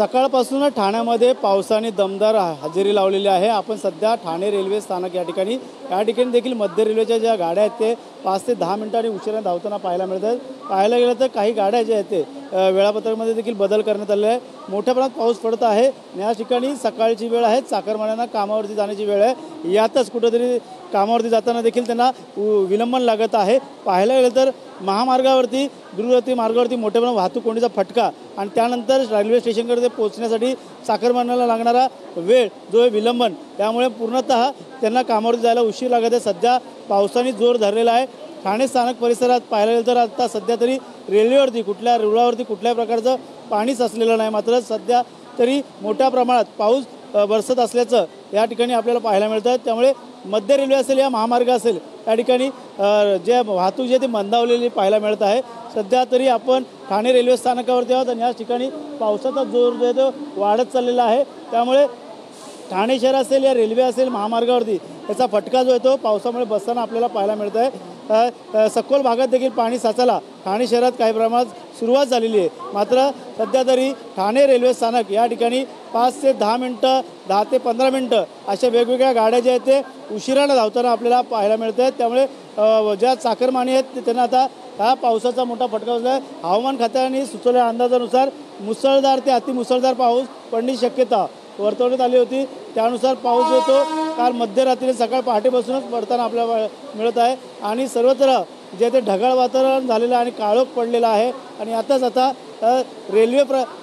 सकाळपासूनच ठाण्यामध्ये पावसाने दमदार हजेरी लावलेली आहे। आपण सध्या ठाणे रेल्वे स्थानक या ठिकाणी देखील मध्य रेल्वेच्या ज्या गाड्या आहेत ते 5 ते 10 मिनिटांनी उशिरा धावताना पाहायला मिळतात। पाहायला गेलं तर काही गाड्या ज्या आहेत ते वेळापत्रकामध्ये देखील बदल करण्यात आले आहे। मोठ्या प्रमाणात पाऊस पडत आहे। या ठिकाणी सकाळची वेळ आहे, चाकरमान्यांना कामावरती जाण्याची वेळ आहे। यातच कुठेतरी कामावरती जाताना देखील त्यांना विलंबन लागत आहे। पाहायला गेलं तर महामार्गावरती द्रुतगती मार्गावरती मोठ्या प्रमाणात वाहतूक कोंडीचा फटका आणि त्यानंतर रेल्वे स्टेशनकडे पोहोचण्यासाठी चाकरमान्याला लागणारा वेळ जो विलंबन, त्यामुळे पूर्णतः त्यांना कामावरती जायला उशीर लागत आहे। सध्या पावसाने जोर धरलेला आहे। ठाणे स्थानक परिसरात पाहायला गेलं तर आता सध्या तरी रेल्वेवरती कुठल्या रुळावरती कुठल्याही प्रकारचं पाणी साचलेलं नाही, मात्र सध्या तरी मोठ्या प्रमाणात पाऊस बरसत असल्याचं या ठिकाणी आपल्याला पाहायला मिळतं। त्यामुळे मध्य रेल्वे असेल या महामार्ग असेल या ठिकाणी जे वाहतूक जे ते मंदावलेली पाहायला मिळत आहे। सध्या तरी आपण ठाणे रेल्वे स्थानकावरती आहोत आणि या ठिकाणी पावसाचा जोर जो आहे तो वाढत चाललेला आहे। त्यामुळे ठाणे शहर असेल या रेल्वे असेल महामार्गावरती त्याचा फटका जो आहे तो पावसामुळे बसताना आपल्याला पाहायला मिळत आहे। सखोल भागात देखील पाणी साचायला ठाणे शहरात काही प्रमाणात सुरुवात झालेली आहे। मात्र सध्या तरी ठाणे रेल्वे स्थानक या ठिकाणी 5 ते 10 मिनटं 10 ते 15 मिनटं अशा वेगवेगळ्या गाड्या ज्या आहेत ते उशिरानं धावताना आपल्याला पाहायला मिळत आहेत। त्यामुळे ज्या चाकरमानी आहेत त्यांना आता हा पावसाचा मोठा फटका बसला आहे। हवामान खात्याने सुचवलेल्या अंदाजानुसार मुसळधार ते अतिमुसळधार पाऊस पडण्याची शक्यता वर्तवण्यात आली होती। त्यानुसार पाऊस जो तो काल मध्यरात्री सकाळ पहाटेपासूनच पडताना आपल्याला मिळत आहे आणि सर्वत्र जे ते ढगाळ वातावरण झालेलं आहे आणि काळोख पडलेला आहे आणि आताच आता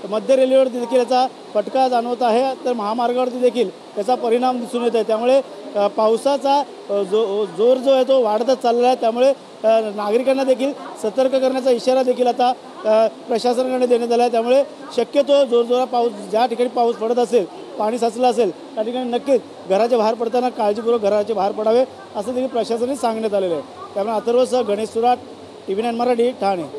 मध्य रेल्वेवरती देखील याचा फटका जाणवत आहे, तर महामार्गावरती देखील त्याचा परिणाम दिसून येत आहे। त्यामुळे पावसाचा जोर जो आहे तो वाढतच चाललेला आहे। त्यामुळे नागरिकांना देखील सतर्क करण्याचा इशारा देखील आता प्रशासनाकडे देण्यात आला आहे। त्यामुळे शक्यतो जोरजोरात पाऊस ज्या ठिकाणी पाऊस पडत असेल, पाणी साचलं असेल त्या ठिकाणी नक्कीच घराच्या बाहेर पडताना काळजीपूर्वक घराचे बाहेर पडावे असं देखील प्रशासनाने सांगण्यात आलेलं आहे। त्यामुळे अथर्वसह गणेश सुराट, TV9 मराठी, ठाणे।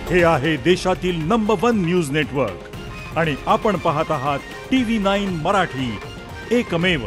हे आहे देशातील नंबर 1 न्यूज नेटवर्क आणि आपण पाहत आहात TV9 मराठी, एकमेव।